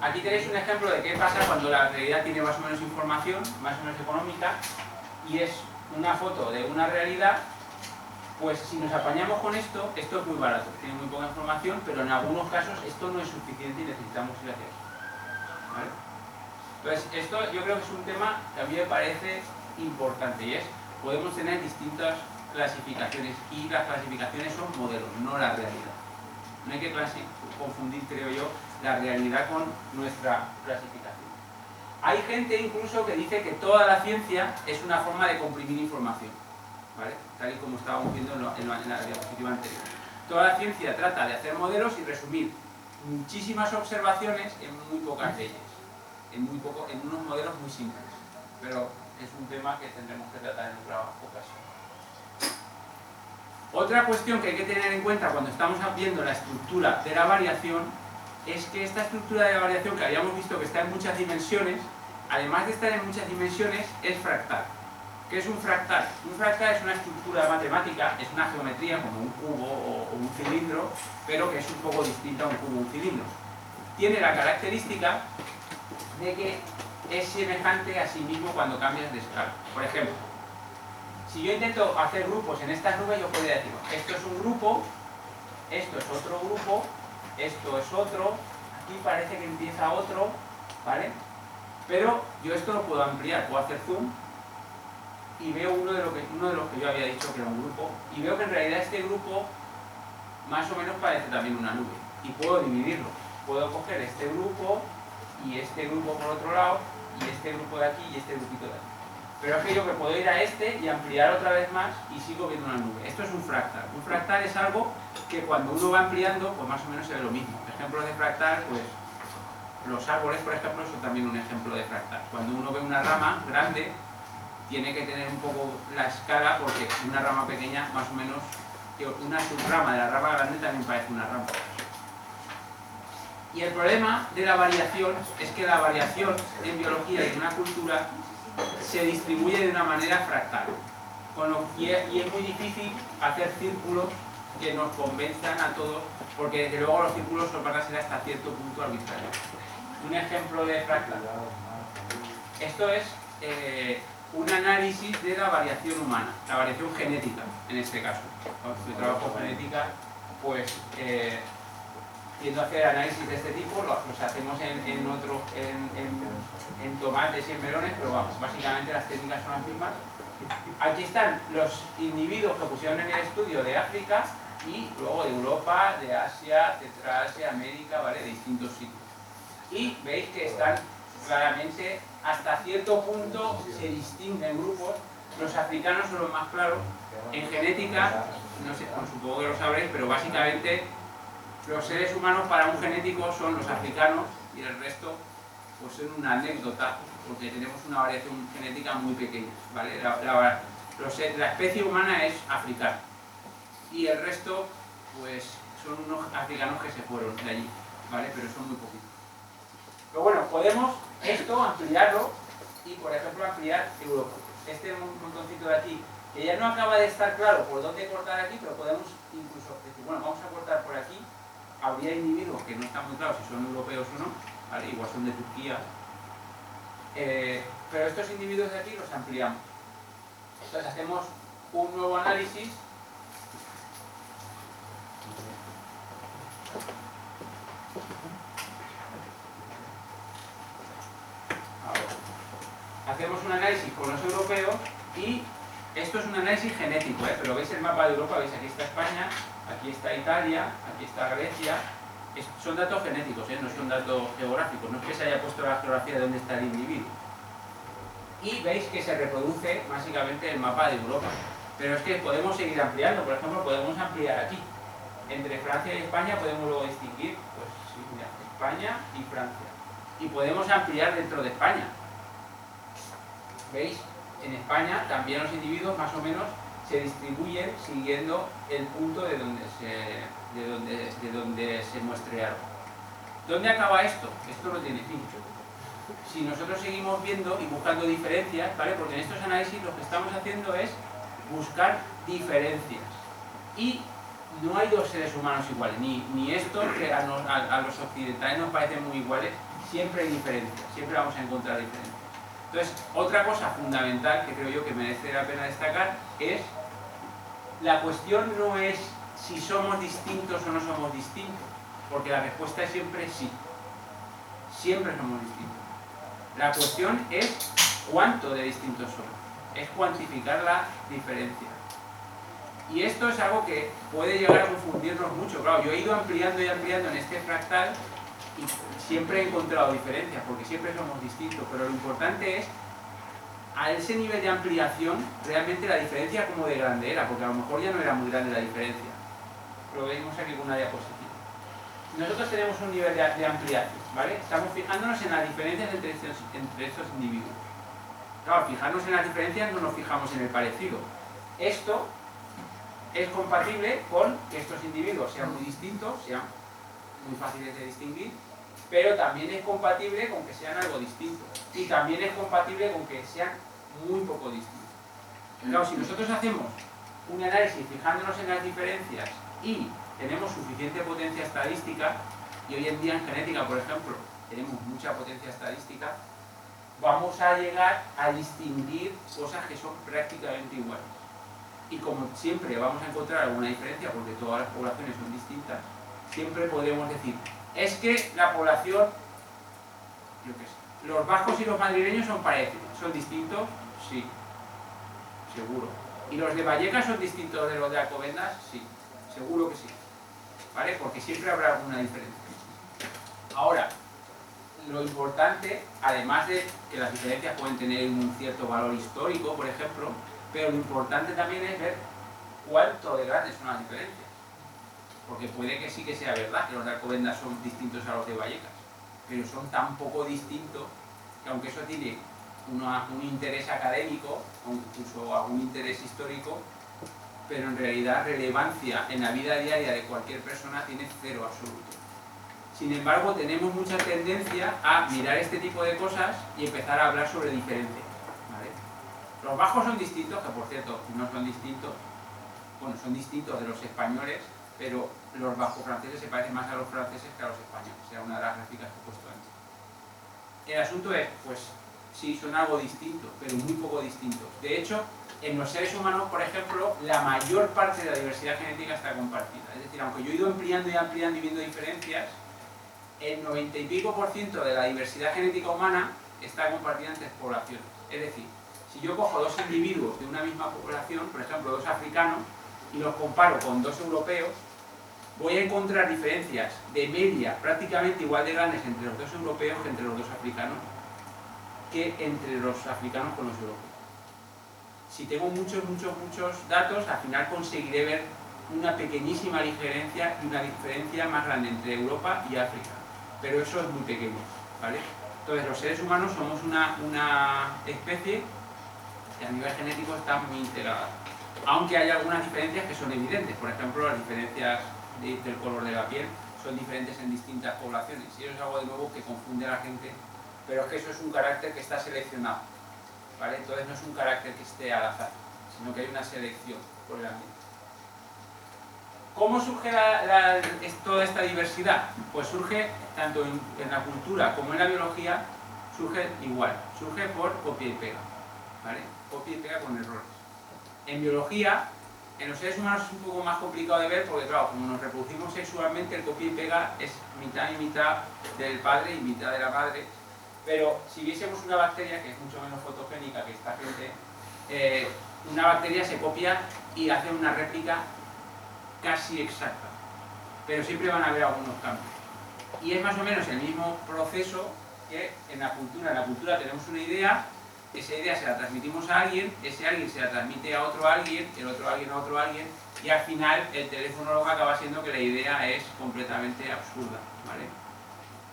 Aquí tenéis un ejemplo de qué pasa cuando la realidad tiene más o menos información, más o menos económica, y es una foto de una realidad. Pues si nos apañamos con esto, esto es muy barato, tiene muy poca información, pero en algunos casos esto no es suficiente y necesitamos ir hacia eso, ¿vale? Entonces, esto yo creo que es un tema que a mí me parece importante y es, podemos tener distintas clasificaciones y las clasificaciones son modelos, no la realidad. No hay que confundir, creo yo, la realidad con nuestra clasificación. Hay gente incluso que dice que toda la ciencia es una forma de comprimir información, ¿vale? Tal y como estábamos viendo en la diapositiva anterior. toda la ciencia trata de hacer modelos y resumir muchísimas observaciones en muy pocas leyes, en unos modelos muy simples. Pero es un tema que tendremos que tratar en otra ocasión. Otra cuestión que hay que tener en cuenta cuando estamos viendo la estructura de la variación es que esta estructura de la variación, que habíamos visto que está en muchas dimensiones, además de estar en muchas dimensiones, es fractal. ¿Qué es un fractal? Un fractal es una estructura matemática, es una geometría como un cubo o un cilindro, pero que es un poco distinta a un cubo o un cilindro. Tiene la característica de que es semejante a sí mismo cuando cambias de escala. Por ejemplo, si yo intento hacer grupos en estas nubes, yo podría decir, esto es un grupo, esto es otro grupo, esto es otro, aquí parece que empieza otro, ¿vale? Pero yo esto lo puedo ampliar, puedo hacer zoom y veo uno de los que yo había dicho que era un grupo, y veo que en realidad este grupo más o menos parece también una nube, y puedo dividirlo. Puedo coger este grupo y este grupo por otro lado, y este grupo de aquí y este grupito de aquí. Pero es que yo me puedo ir a este y ampliar otra vez más y sigo viendo una nube. Esto es un fractal. Un fractal es algo que cuando uno va ampliando, pues más o menos se ve lo mismo. Ejemplos de fractal, pues los árboles, por ejemplo, son también un ejemplo de fractal. Cuando uno ve una rama grande, tiene que tener un poco la escala, porque una rama pequeña, más o menos, una subrama de la rama grande también parece una rama. Y el problema de la variación es que la variación en biología y en una cultura se distribuye de una manera fractal. Y es muy difícil hacer círculos que nos convenzan a todos, porque desde luego los círculos van a ser hasta cierto punto arbitrarios. Un ejemplo de fractal. Esto es un análisis de la variación humana, la variación genética en este caso. Cuando yo trabajo genética, pues tiendo a hacer análisis de este tipo, los hacemos en tomates y en melones, pero vamos, básicamente las técnicas son las mismas. Aquí están los individuos que pusieron en el estudio de África y luego de Europa, de Asia, Centrasia, América, ¿vale? De distintos sitios. Y veis que están claramente, hasta cierto punto se distinguen grupos. Los africanos son los más claros. En genética, no sé, supongo que lo sabréis, pero básicamente los seres humanos para un genético son los africanos y el resto pues son una anécdota, porque tenemos una variación genética muy pequeña, ¿vale? La especie humana es africana y el resto pues son unos africanos que se fueron de allí, ¿vale? Pero son muy poquitos. Pero bueno, podemos esto ampliarlo y por ejemplo ampliar Europa. Este montoncito de aquí, que ya no acaba de estar claro por dónde cortar aquí, pero podemos incluso decir, bueno, vamos a cortar por aquí. Habría individuos que no están muy claros si son europeos o no, ¿vale? Igual son de Turquía, pero estos individuos de aquí los ampliamos. Entonces hacemos un nuevo análisis con los europeos y esto es un análisis genético, pero veis el mapa de Europa, veis aquí está España, aquí está Italia, aquí está Grecia. Son datos genéticos, no son datos geográficos, no es que se haya puesto la geografía de dónde está el individuo. Y veis que se reproduce básicamente el mapa de Europa. Pero es que podemos seguir ampliando, por ejemplo, podemos ampliar aquí. Entre Francia y España podemos luego distinguir, pues sí, mira, España y Francia. Y podemos ampliar dentro de España. ¿Veis? En España también los individuos más o menos se distribuyen siguiendo el punto de donde se muestre algo. ¿Dónde acaba esto? Esto no tiene fin. Si nosotros seguimos viendo y buscando diferencias, ¿vale? Porque en estos análisis lo que estamos haciendo es buscar diferencias. Y no hay dos seres humanos iguales, ni estos que a los occidentales nos parecen muy iguales, siempre hay diferencias, siempre vamos a encontrar diferencias. Entonces, otra cosa fundamental que creo yo que merece la pena destacar es la cuestión no es si somos distintos o no somos distintos, porque la respuesta es siempre sí. Siempre somos distintos. La cuestión es cuánto de distintos somos, es cuantificar la diferencia. Y esto es algo que puede llegar a confundirnos mucho. Claro, yo he ido ampliando y ampliando en este fractal y siempre he encontrado diferencias, porque siempre somos distintos, pero lo importante es, a ese nivel de ampliación, realmente la diferencia como de grande era, porque a lo mejor ya no era muy grande la diferencia. Lo vemos aquí con una diapositiva. Nosotros tenemos un nivel de ampliación, ¿vale? Estamos fijándonos en las diferencias entre estos individuos. Claro, fijarnos en las diferencias no nos fijamos en el parecido. Esto es compatible con que estos individuos sean muy distintos, sean muy fáciles de distinguir, pero también es compatible con que sean algo distintos. Y también es compatible con que sean muy poco distintos. Claro, si nosotros hacemos un análisis fijándonos en las diferencias y tenemos suficiente potencia estadística, y hoy en día en genética, por ejemplo, tenemos mucha potencia estadística, vamos a llegar a distinguir cosas que son prácticamente iguales. Y como siempre vamos a encontrar alguna diferencia, porque todas las poblaciones son distintas, siempre podremos decir, es que la población, yo qué sé, los vascos y los madrileños son parecidos, ¿son distintos? Sí, seguro. ¿Y los de Vallecas son distintos de los de Alcobendas? Sí, seguro que sí. ¿Vale? Porque siempre habrá alguna diferencia. Ahora, lo importante, además de que las diferencias pueden tener un cierto valor histórico, por ejemplo, pero lo importante también es ver cuánto de grandes son las diferencias. Porque puede que sí que sea verdad que los de Alcobendas son distintos a los de Vallecas, pero son tan poco distintos que aunque eso tiene un interés académico o incluso algún interés histórico, pero en realidad relevancia en la vida diaria de cualquier persona tiene cero absoluto. Sin embargo, tenemos mucha tendencia a mirar este tipo de cosas y empezar a hablar sobre diferencias, ¿vale? Los bajos son distintos, que por cierto no son distintos, bueno, son distintos de los españoles, pero los bajos franceses se parecen más a los franceses que a los españoles, era una de las gráficas que he puesto antes. El asunto es, pues, sí, son algo distinto, pero muy poco distintos. De hecho, en los seres humanos, por ejemplo, la mayor parte de la diversidad genética está compartida. Es decir, aunque yo he ido ampliando y ampliando y viendo diferencias, el 90 y pico % de la diversidad genética humana está compartida entre poblaciones. Es decir, si yo cojo dos individuos de una misma población, por ejemplo, dos africanos, y los comparo con dos europeos, voy a encontrar diferencias de media prácticamente igual de grandes entre los dos europeos que entre los dos africanos, que entre los africanos con los europeos. Si tengo muchos datos, al final conseguiré ver una pequeñísima diferencia y una diferencia más grande entre Europa y África. Pero eso es muy pequeño, ¿vale? Entonces los seres humanos somos una especie que a nivel genético está muy integrada. Aunque hay algunas diferencias que son evidentes. Por ejemplo, las diferencias del color de la piel son diferentes en distintas poblaciones. Y eso es algo de nuevo que confunde a la gente, pero es que eso es un carácter que está seleccionado, ¿vale? Entonces no es un carácter que esté al azar, sino que hay una selección por el ambiente. ¿Cómo surge toda esta diversidad? Pues surge tanto en la cultura como en la biología, surge igual, surge por copia y pega, ¿vale? Copia y pega con errores. En biología, en los seres humanos es un poco más complicado de ver porque, claro, como nos reproducimos sexualmente, el copia y pega es mitad y mitad del padre y mitad de la madre. Pero si viésemos una bacteria, que es mucho menos fotogénica que esta gente, una bacteria se copia y hace una réplica casi exacta, pero siempre van a haber algunos cambios. Y es más o menos el mismo proceso que en la cultura. En la cultura tenemos una idea, esa idea se la transmitimos a alguien, ese alguien se la transmite a otro alguien, el otro alguien a otro alguien, y al final el teléfono lo que acaba siendo que la idea es completamente absurda, ¿vale?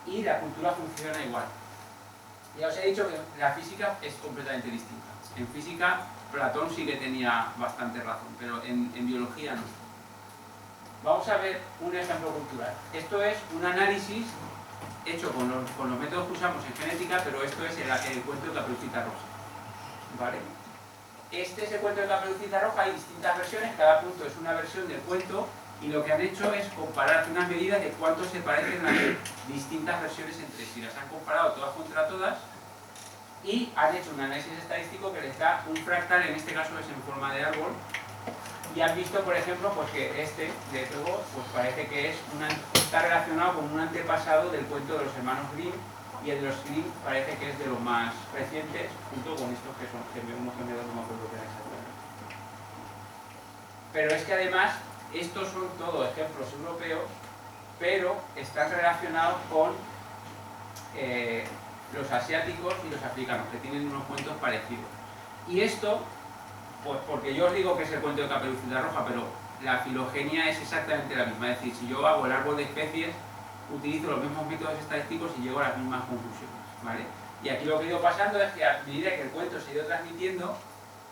Y la cultura funciona igual. Ya os he dicho que la física es completamente distinta. En física, Platón sí que tenía bastante razón, pero en biología no. Vamos a ver un ejemplo cultural. Esto es un análisis hecho con los métodos que usamos en genética, pero esto es el cuento de Caperucita Roja, ¿vale? Este es el cuento de Caperucita Roja, hay distintas versiones, cada punto es una versión del cuento, y lo que han hecho es comparar unas medidas de cuánto se parecen las distintas versiones entre sí. Las han comparado todas contra todas y han hecho un análisis estadístico que les da un fractal, en este caso es en forma de árbol, y han visto, por ejemplo, pues que este de luego pues parece que está relacionado con un antepasado del cuento de los hermanos Grimm, y el de los Grimm parece que es de los más recientes, junto con estos que son unos gemelos, no me acuerdo qué eran exactamente. Pero es que además estos son todos ejemplos europeos, pero están relacionados con los asiáticos y los africanos, que tienen unos cuentos parecidos. Y esto, pues porque yo os digo que es el cuento de Caperucita Roja, pero la filogenia es exactamente la misma. Es decir, si yo hago el árbol de especies, utilizo los mismos métodos estadísticos y llego a las mismas conclusiones, ¿vale? Y aquí lo que ha ido pasando es que a medida que el cuento se ha ido transmitiendo,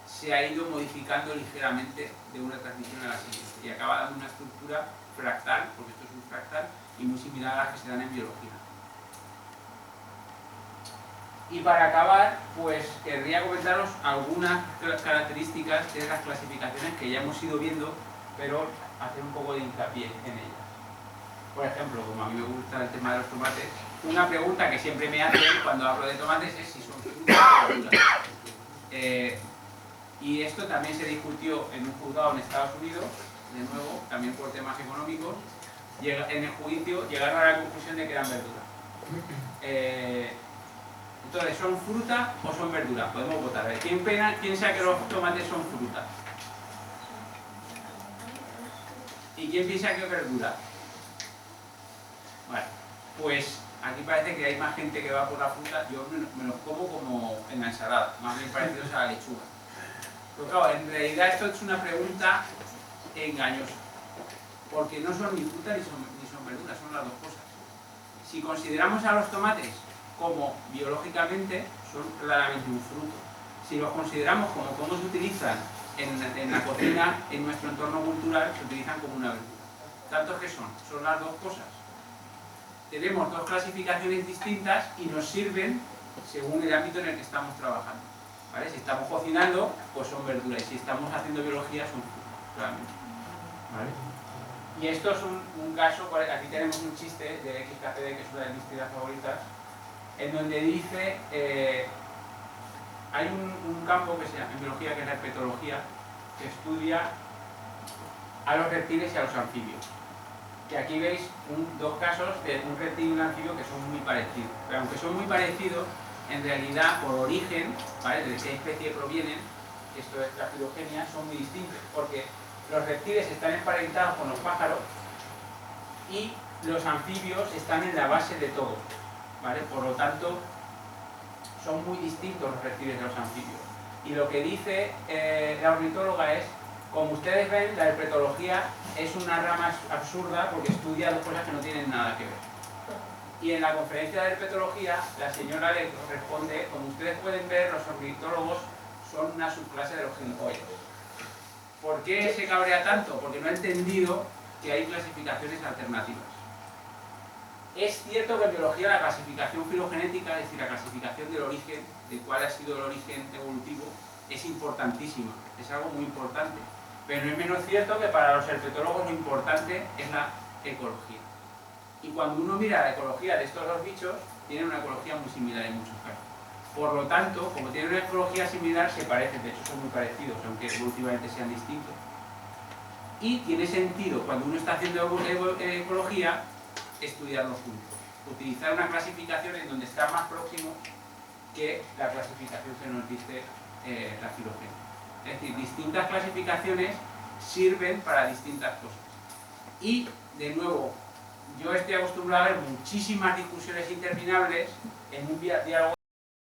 se ha ido modificando ligeramente de una transmisión a la siguiente y acaba dando una estructura fractal, porque esto es un fractal, y muy similar a las que se dan en biología. Y para acabar, pues querría comentaros algunas características de las clasificaciones que ya hemos ido viendo, pero hacer un poco de hincapié en ellas. Por ejemplo, como a mí me gusta el tema de los tomates, una pregunta que siempre me hacen cuando hablo de tomates es si son frutas o verduras. Y esto también se discutió en un juzgado en Estados Unidos, de nuevo, también por temas económicos. En el juicio llegaron a la conclusión de que eran verduras. Entonces, ¿son fruta o son verduras? Podemos votar. ¿Quién piensa que los tomates son frutas? ¿Y quién piensa que es verdura? Bueno, pues aquí parece que hay más gente que va por la fruta. Yo me los como como en la ensalada, más bien parecidos a la lechuga. Pero claro, en realidad esto es una pregunta engañosa, porque no son ni fruta ni son verduras, son las dos cosas. Si consideramos a los tomates como biológicamente, son claramente un fruto. Si los consideramos como cómo se utilizan en la cocina, en nuestro entorno cultural, se utilizan como una verdura. ¿Tantos que son? Son las dos cosas. Tenemos dos clasificaciones distintas y nos sirven según el ámbito en el que estamos trabajando. ¿Vale? Si estamos cocinando, pues son verduras, y si estamos haciendo biología, son frutas, claramente. ¿Vale? Y esto es un caso, aquí tenemos un chiste de XKCD, que es una de mis tiras favoritas, en donde dice, hay un campo que se llama en biología, que es la herpetología, que estudia a los reptiles y a los anfibios. Y aquí veis dos casos de un reptil y un anfibio que son muy parecidos. Pero aunque son muy parecidos, en realidad, por origen, ¿vale?, de qué especie provienen, esto es la filogenia, son muy distintos, porque los reptiles están emparentados con los pájaros y los anfibios están en la base de todo, ¿vale? Por lo tanto, son muy distintos los reptiles de los anfibios. Y lo que dice la ornitóloga es, como ustedes ven, la herpetología es una rama absurda porque estudia dos cosas que no tienen nada que ver. Y en la conferencia de herpetología, la señora le responde, como ustedes pueden ver, los ornitólogos son una subclase de los gilipollas. ¿Por qué se cabrea tanto? Porque no ha entendido que hay clasificaciones alternativas. Es cierto que en biología la clasificación filogenética, es decir, la clasificación del origen, de cuál ha sido el origen evolutivo, es importantísima, es algo muy importante. Pero no es menos cierto que para los herpetólogos lo importante es la ecología. Y cuando uno mira la ecología de estos dos bichos, tienen una ecología muy similar en muchos casos. Por lo tanto, como tienen una ecología similar, se parecen, de hecho son muy parecidos, aunque evolutivamente sean distintos. Y tiene sentido, cuando uno está haciendo ecología, estudiarlos juntos. Utilizar una clasificación en donde está más próximo que la clasificación que nos dice la filogenia. Es decir, distintas clasificaciones sirven para distintas cosas. Y, de nuevo, yo estoy acostumbrado a ver muchísimas discusiones interminables en un diálogo